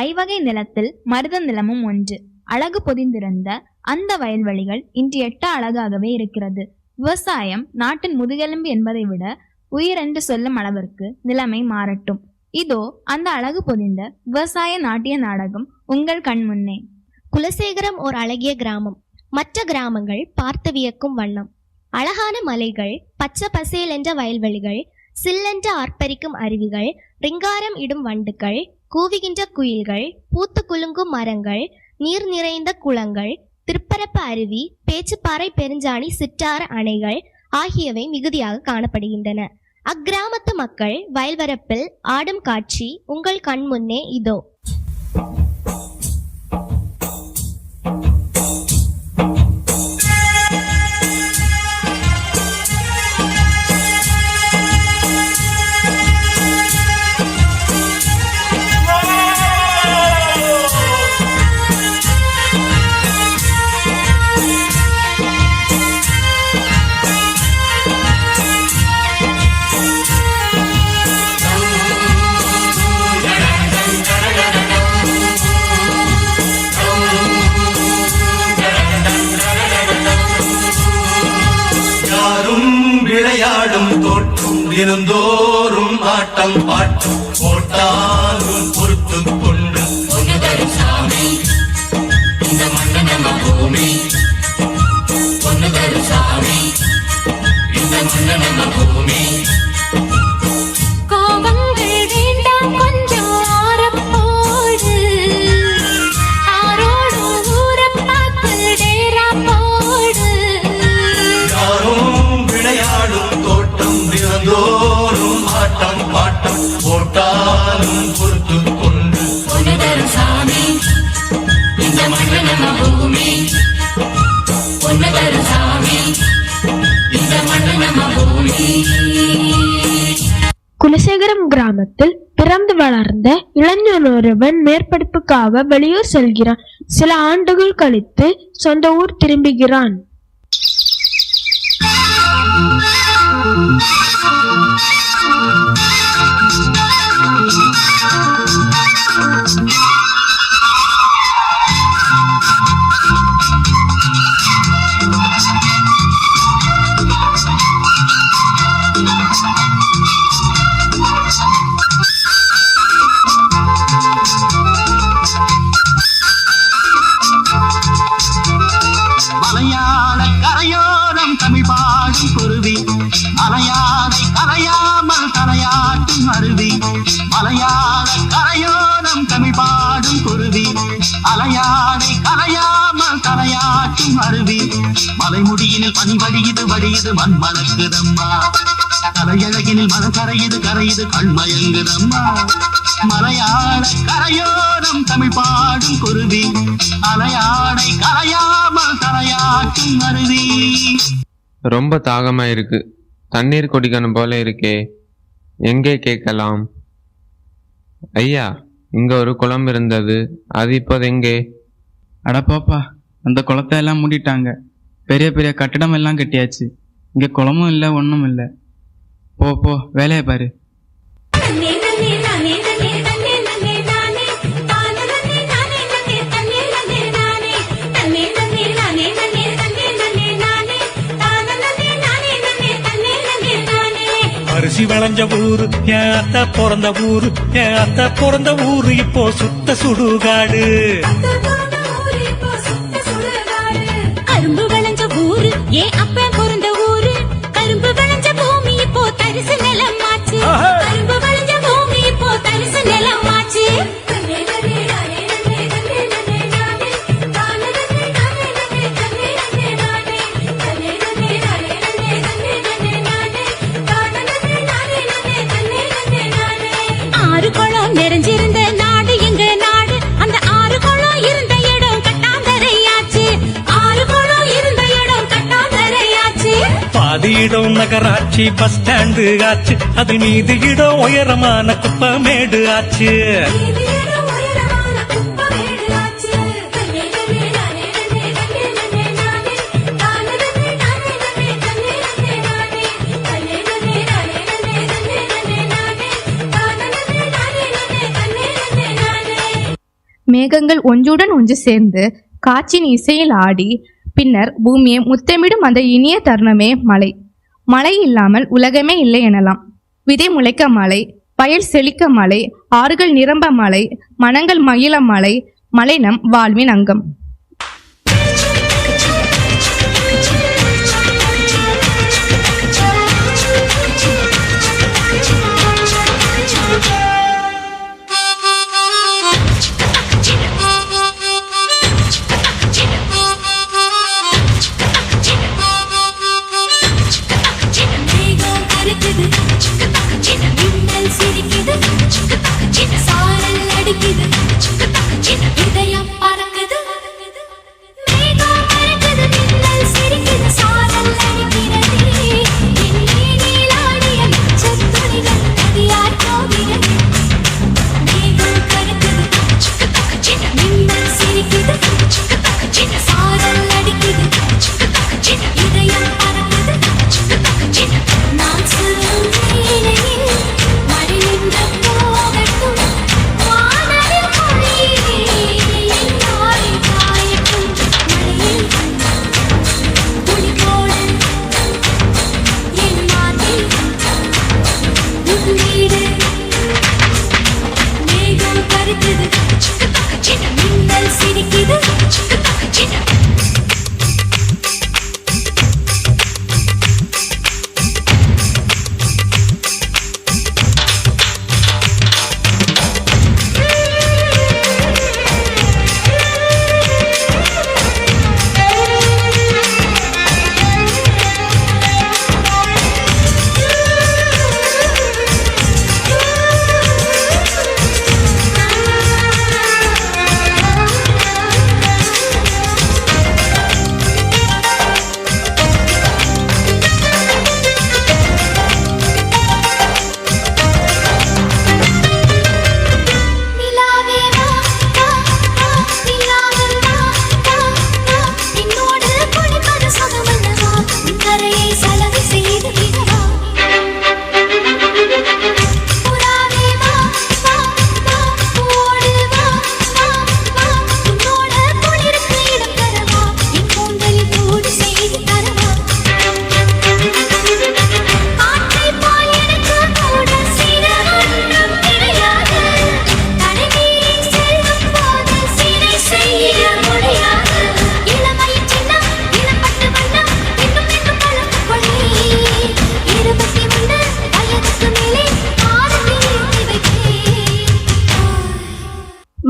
ஐவகை நிலத்தில் மருத நிலமும் ஒன்று. அழகு பொதிந்திருந்த அந்த வயல்வெளிகள் இன்று எட்ட அழகாகவே இருக்கிறது. விவசாயம் நாட்டின் முதுகெலும்பு என்பதை விட உயிர் என்று சொல்லும் அளவிற்கு நிலைமை மாறட்டும். இதோ அந்த அழகு பொதிந்த விவசாய நாட்டிய நாடகம் உங்கள் கண் முன்னே. குலசேகரம் ஓர் அழகிய கிராமம். மற்ற கிராமங்கள் பார்த்து வியக்கும் வண்ணம். அழகான மலைகள், பச்சை பசேல் என்ற வயல்வெளிகள், சில்லென்ற ஆர்ப்பரிக்கும் அருவிகள், ரிங்காரம் இடும் வண்டுகள், கூவுகின்ற குயில்கள், பூத்து குலுங்கும் மரங்கள், நீர் நிறைந்த குளங்கள், திருப்பரப்பு அருவி, பேச்சுப்பாறை, பெருஞ்சாணி, சிற்றாறு அணைகள் ஆகியவை மிகுதியாக காணப்படுகின்றன. அக்கிராமத்து மக்கள் வயல்வரப்பில் ஆடும் காட்சி உங்கள் கண் முன்னே இதோ. விளையாடும் தோற்றும் தினந்தோறும் ஆட்டம் பாட்டும் போட்டாலும் பொறுத்து கொண்டு ஒன்னுதரும் சாமி இந்த மண்ணு நம்ம பூமி. ஒன்னுதரும் சாமி இந்த மண்ணு நம்ம பூமி. தினந்தோறும் ஆட்டம் பாட்டம் போட்டாலும் பொறுத்து கொண்டு ஒன்னுதரும் சாமி இந்த மண்ணு நம்ம பூமி. ஒன்னுதரும் சாமி இந்த மண்ணு நம்ம பூமி. குலசேகரம் கிராமத்தில் பிறந்து வளர்ந்த இளைஞன் ஒருவன் மேற்படிப்புக்காக வெளியூர் செல்கிறான். சில ஆண்டுகள் கழித்து சொந்த ஊர் திரும்புகிறான். மலையாள கரையோரம் தமிழ் பாடும் குருவி, அலையாதை கரையாமல் தலையாட்டும் அருவி. மலையாள கரையோரம் தமிழ் பாடும் குருவி, அலையாதை கரையாமல் தலையாட்டும் அருவி. மலைமுடியினில் பனி வடியுது வடியுது மண் மணக்குதம்மா. கலையழகினில் மனம் கரையுது கரையுது கண்மயங்குதம்மா. மலையாள கரையோரம் தமிழ் பாடும் குருவி, அலையாடை கரையாமல் தலையாட்டும் அருவி. ரொம்ப தாகமா இருக்கு, தண்ணீர் குடிக்கணும் போல இருக்கே, எங்கே கேட்கலாம்? ஐயா, இங்க ஒரு குளம் இருந்தது, அது இப்போது எங்கே? அடப்பாப்பா, அந்த குளத்தை எல்லாம் மூடிட்டாங்க. பெரிய பெரிய கட்டடம் எல்லாம் கட்டியாச்சு. இங்க குளமும் இல்லை, ஒன்றும் இல்லை. போ போ, வேலையை பாரு. அரிசி விளைஞ்ச ஊரு என் அத்தை பிறந்த ஊரு, என் அத்தை பிறந்த ஊரு இப்போ சுத்த சுடுகாடு. கரும்பு விளைஞ்ச ஊரு என் அப்பா பிறந்த ஊரு, கரும்பு விளைஞ்ச பூமி இப்போ தரிசு நிலம் ஆச்சு. கரும்பு விளைஞ்ச பூமி இப்போ தரிசு நிலம் ஆச்சு. ஆறு குளம் நிறைஞ்சிருந்த நாடு எங்க நாடு, அந்த ஆறு குளம் இருந்த இடம் கட்டாந்தரையாச்சு. ஆறு குளம் இருந்த இடம் கட்டாந்தரையாச்சு. பாதி இடம் நகராட்சி பஸ் ஸ்டாண்டு ஆச்சு, அது மீது இடம் உயரமான குப்பமேடு ஆச்சு. மேகங்கள் ஒன்றுடன் ஒன்று சேர்ந்து காற்றின் இசையில் ஆடி பின்னர் பூமியை முத்தமிடும் அந்த இனிய தருணமே மழை. மழை இல்லாமல் உலகமே இல்லை எனலாம். விதை முளைக்க மழை, பயிர் செழிக்க மழை, ஆறுகள் நிரம்ப மழை, மனங்கள் மகிழ மழை. மழை நம் வாழ்வின் அங்கம்.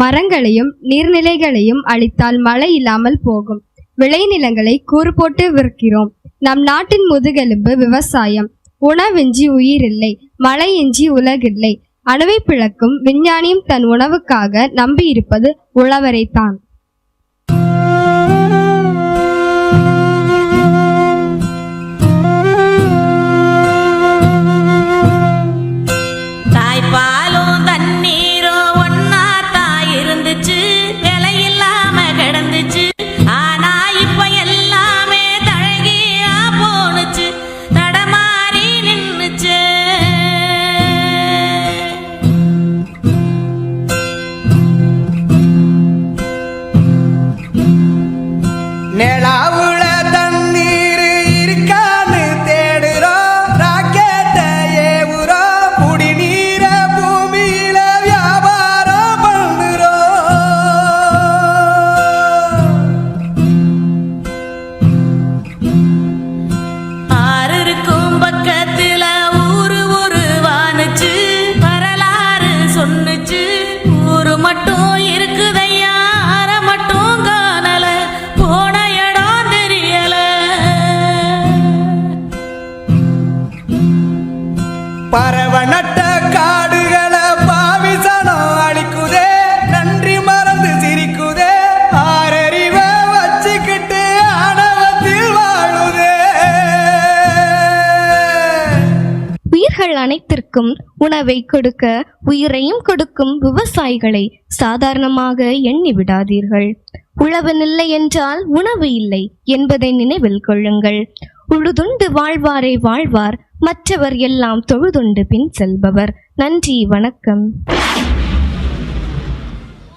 மரங்களையும் நீர்நிலைகளையும் அழித்தால் மழை இல்லாமல் போகும். விளைநிலங்களை கூறு போட்டு விற்கிறோம். நம் நாட்டின் முதுகெலும்பு விவசாயம். உணவின்றி உயிரில்லை, மழையின்றி உலகில்லை. அணுவை பிளக்கும் விஞ்ஞானியும் தன் உணவுக்காக நம்பியிருப்பது உழவரைத்தான். பரவநட்ட காடுகளை பாவிசனம் அழிக்குதே, நன்றி மறந்து சிரிக்குதே, ஆறறிவ வச்சுக்கிட்டு ஆணவத்தில் வாழுதே. உயிர்கள் அனைத்திற்கும் உணவை கொடுக்க உயிரையும் கொடுக்கும் விவசாயிகளை சாதாரணமாக எண்ணி விடாதீர்கள். உழவன் இல்லை என்றால் உணவு இல்லை என்பதை நினைவில் கொள்ளுங்கள். உழுதுண்டு வாழ்வாரே வாழ்வார், மற்றவர் எல்லாம் தொழுதுண்டு பின் செல்பவர். நன்றி, வணக்கம்.